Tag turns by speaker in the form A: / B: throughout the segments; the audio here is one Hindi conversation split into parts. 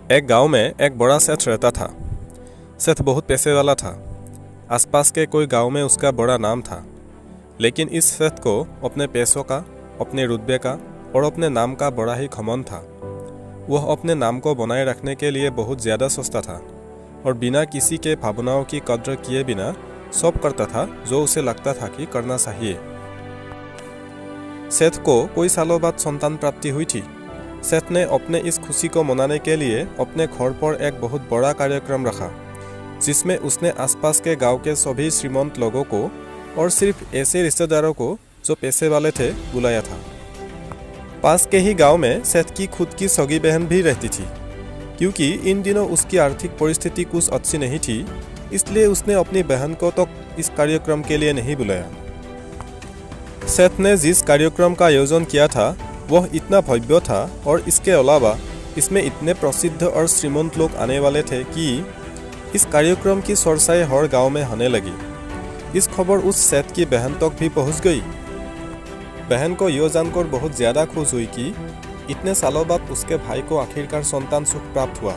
A: एक गांव में एक बड़ा सेठ रहता था। सेठ बहुत पैसे वाला था। आसपास के कोई गांव में उसका बड़ा नाम था। लेकिन इस सेठ को अपने पैसों का, अपने रुतबे का और अपने नाम का बड़ा ही घमंड था। वह अपने नाम को बनाए रखने के लिए बहुत ज़्यादा सोचता था और बिना किसी के भावनाओं की कद्र किए बिना सब करता था जो उसे लगता था कि करना चाहिए। सेठ को कोई सालों बाद संतान प्राप्ति हुई थी। सेठ ने अपने इस खुशी को मनाने के लिए अपने घर पर एक बहुत बड़ा कार्यक्रम रखा, जिसमें उसने आसपास के गांव के सभी श्रीमंत लोगों को और सिर्फ ऐसे रिश्तेदारों को जो पैसे वाले थे बुलाया था। पास के ही गांव में सेठ की खुद की सगी बहन भी रहती थी। क्योंकि इन दिनों उसकी आर्थिक परिस्थिति कुछ अच्छी नहीं थी, इसलिए उसने अपनी बहन को तो इस कार्यक्रम के लिए नहीं बुलाया। सेठ ने जिस कार्यक्रम का आयोजन किया था वह इतना भव्य था और इसके अलावा इसमें इतने प्रसिद्ध और श्रीमंत लोग आने वाले थे कि इस कार्यक्रम की चर्चाएं हर गांव में होने लगी। इस खबर उस सेठ की बहन तक भी पहुंच गई। बहन को यह जानकर बहुत ज़्यादा खुश हुई कि इतने सालों बाद उसके भाई को आखिरकार संतान सुख प्राप्त हुआ।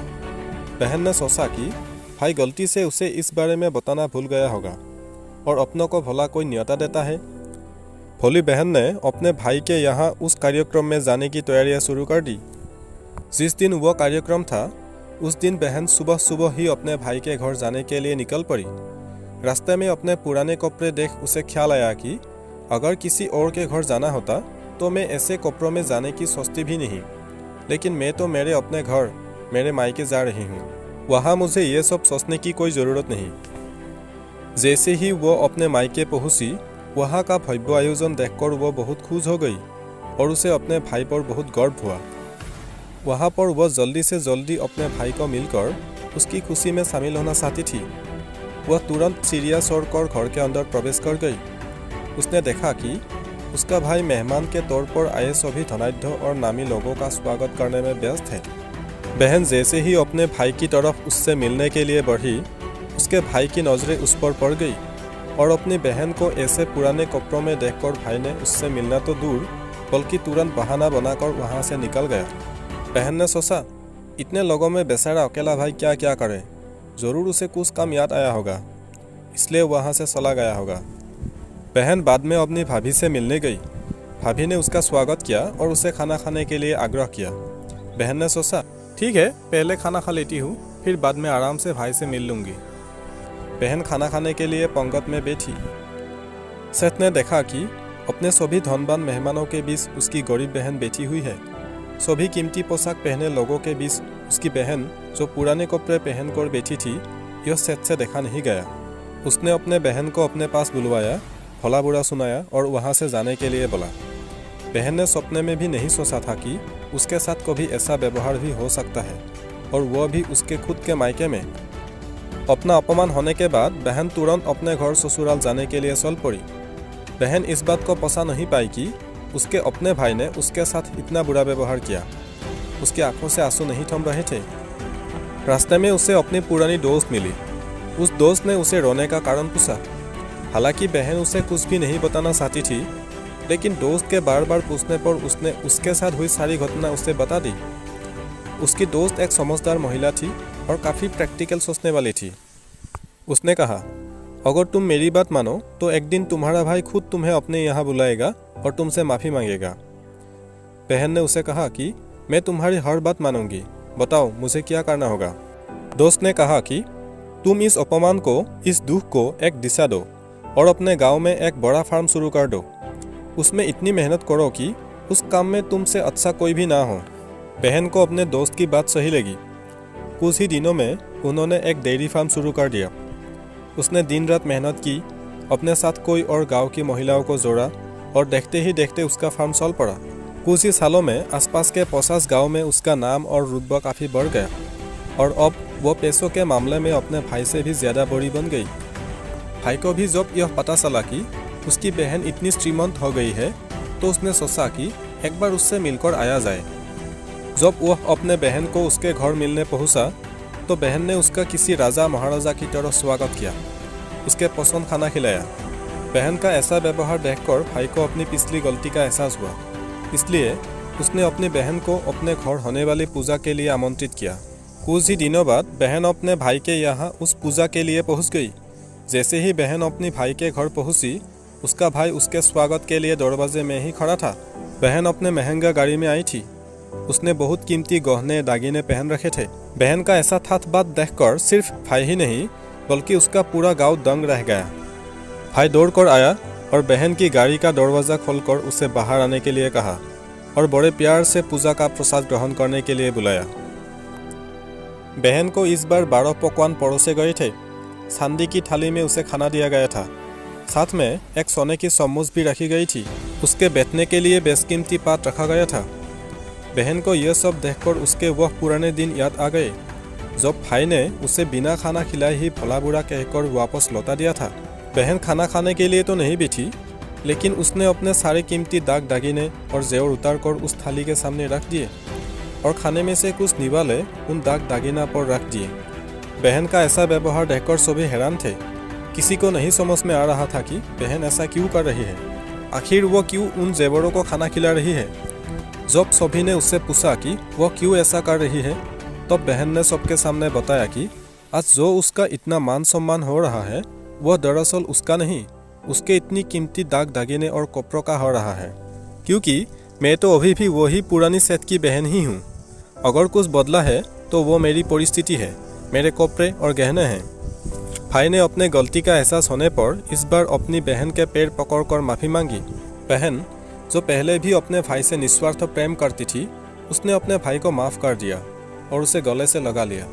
A: बहन ने सोचा कि भाई गलती से उसे इस बारे में बताना भूल गया होगा और अपनों को भला कोई न्योता देता है। भोली बहन ने अपने भाई के यहाँ उस कार्यक्रम में जाने की तैयारियां शुरू कर दी। जिस दिन वह कार्यक्रम था उस दिन बहन सुबह सुबह ही अपने भाई के घर जाने के लिए निकल पड़ी। रास्ते में अपने पुराने कपड़े देख उसे ख्याल आया कि अगर किसी और के घर जाना होता तो मैं ऐसे कपड़ों में जाने की सोचती भी नहीं, लेकिन मैं तो मेरे अपने घर, मेरे मायके जा रही हूँ। वहाँ मुझे ये सब सोचने की कोई ज़रूरत नहीं। जैसे ही वो अपने मायके पहुँची, वहाँ का भव्य आयोजन देखकर वो बहुत खुश हो गई और उसे अपने भाई पर बहुत गर्व हुआ। वहाँ पर वह जल्दी से जल्दी अपने भाई को मिलकर उसकी खुशी में शामिल होना चाहती थी। वह तुरंत सीढ़ियाँ छोड़कर घर के अंदर प्रवेश कर गई। उसने देखा कि उसका भाई मेहमान के तौर पर आए सभी धनाढ्य और नामी लोगों का स्वागत करने में व्यस्त है। बहन जैसे ही अपने भाई की तरफ उससे मिलने के लिए बढ़ी, उसके भाई की नज़रें उस पर पड़ गई और अपनी बहन को ऐसे पुराने कपड़ों में देखकर भाई ने उससे मिलना तो दूर बल्कि तुरंत बहाना बनाकर वहाँ से निकल गया। बहन ने सोचा, इतने लोगों में बेचारा अकेला भाई क्या क्या करे, ज़रूर उसे कुछ काम याद आया होगा, इसलिए वहाँ से चला गया होगा। बहन बाद में अपनी भाभी से मिलने गई। भाभी ने उसका स्वागत किया और उसे खाना खाने के लिए आग्रह किया। बहन ने सोचा, ठीक है, पहले खाना खा लेती हूँ, फिर बाद में आराम से भाई से मिल लूँगी। बहन खाना खाने के लिए पंगत में बैठी। सेठ ने देखा कि अपने सभी धनवान मेहमानों के बीच उसकी गरीब बहन बैठी हुई है। सभी कीमती पोशाक पहने लोगों के बीच उसकी बहन जो पुराने कपड़े पहनकर बैठी थी, यह सेठ से देखा नहीं गया। उसने अपने बहन को अपने पास बुलवाया, भला बुरा सुनाया और वहाँ से जाने के लिए बोला। बहन ने सपने में भी नहीं सोचा था कि उसके साथ कभी ऐसा व्यवहार भी हो सकता है, और वह भी उसके खुद के मायके में। अपना अपमान होने के बाद बहन तुरंत अपने घर ससुराल जाने के लिए चल पड़ी। बहन इस बात को पचा नहीं पाई कि उसके अपने भाई ने उसके साथ इतना बुरा व्यवहार किया। उसकी आंखों से आंसू नहीं थम रहे थे। रास्ते में उसे अपनी पुरानी दोस्त मिली। उस दोस्त ने उसे रोने का कारण पूछा। हालांकि बहन उसे कुछ भी नहीं बताना चाहती थी, लेकिन दोस्त के बार बार पूछने पर उसने उसके साथ हुई सारी घटना उसे बता दी। उसकी दोस्त एक समझदार महिला थी और काफ़ी प्रैक्टिकल सोचने वाली थी। उसने कहा, अगर तुम मेरी बात मानो तो एक दिन तुम्हारा भाई खुद तुम्हें अपने यहाँ बुलाएगा और तुमसे माफ़ी मांगेगा। बहन ने उसे कहा कि मैं तुम्हारी हर बात मानूंगी, बताओ मुझे क्या करना होगा। दोस्त ने कहा कि तुम इस अपमान को, इस दुख को एक दिशा दो और अपने गाँव में एक बड़ा फार्म शुरू कर दो। उसमें इतनी मेहनत करो कि उस काम में तुमसे अच्छा कोई भी ना हो। बहन को अपने दोस्त की बात सही लगी। कुछ ही दिनों में उन्होंने एक डेयरी फार्म शुरू कर दिया। उसने दिन रात मेहनत की, अपने साथ कोई और गांव की महिलाओं को जोड़ा और देखते ही देखते उसका फार्म चल पड़ा। कुछ ही सालों में आसपास के 50 गांव में उसका नाम और रुतबा काफ़ी बढ़ गया और अब वो पैसों के मामले में अपने भाई से भी ज़्यादा बड़ी बन गई। भाई को भी जब यह पता चला कि उसकी बहन इतनी श्रीमंत हो गई है, तो उसने सोचा कि एक बार उससे मिलकर आया जाए। जब वह अपने बहन को उसके घर मिलने पहुंचा, तो बहन ने उसका किसी राजा महाराजा की तरह स्वागत किया, उसके पसंद खाना खिलाया। बहन का ऐसा व्यवहार देखकर भाई को अपनी पिछली गलती का एहसास हुआ, इसलिए उसने अपनी बहन को अपने घर होने वाली पूजा के लिए आमंत्रित किया। कुछ ही दिनों बाद बहन अपने भाई के यहाँ उस पूजा के लिए पहुँच गई। जैसे ही बहन अपनी भाई के घर पहुँची, उसका भाई उसके स्वागत के लिए दरवाजे में ही खड़ा था। बहन अपने महंगा गाड़ी में आई थी। उसने बहुत कीमती गहने दागिने पहन रखे थे। बहन का ऐसा ठाठ-बाट देखकर सिर्फ भाई ही नहीं बल्कि उसका पूरा गांव दंग रह गया। भाई दौड़कर आया और बहन की गाड़ी का दरवाज़ा खोलकर उसे बाहर आने के लिए कहा और बड़े प्यार से पूजा का प्रसाद ग्रहण करने के लिए बुलाया। बहन को इस बार 12 पकवान परोसे गए थे। चांदी की थाली में उसे खाना दिया गया था। साथ में एक सोने की चम्मच भी रखी गई थी। उसके बैठने के लिए बेशकीमती पात रखा गया था। बहन को यह सब देखकर उसके वह पुराने दिन याद आ गए जब भाई ने उसे बिना खाना खिलाए ही भला बुरा कहकर वापस लौटा दिया था। बहन खाना खाने के लिए तो नहीं बैठी, लेकिन उसने अपने सारे कीमती दाग दागिने और जेवर उतार कर उस थाली के सामने रख दिए और खाने में से कुछ निवाले उन दाग दागिना पर रख दिए। बहन का ऐसा व्यवहार देखकर सभी हैरान थे। किसी को नहीं समझ में आ रहा था कि बहन ऐसा क्यों कर रही है। आखिर वो क्यों उन जेवरों को खाना खिला रही है। जब सभी ने उससे पूछा कि वह क्यों ऐसा कर रही है, तब बहन ने सबके सामने बताया कि आज जो उसका इतना मान सम्मान हो रहा है वह दरअसल उसका नहीं, उसके इतनी कीमती दाग दागिने और कपड़ों का हो रहा है। क्योंकि मैं तो अभी भी वही पुरानी सेठ की बहन ही हूँ। अगर कुछ बदला है तो वो मेरी परिस्थिति है, मेरे कपड़े और गहने हैं। भाई ने अपने गलती का एहसास होने पर इस बार अपनी बहन के पैर पकड़कर माफ़ी मांगी। बहन जो पहले भी अपने भाई से निस्वार्थ प्रेम करती थी, उसने अपने भाई को माफ़ कर दिया और उसे गले से लगा लिया।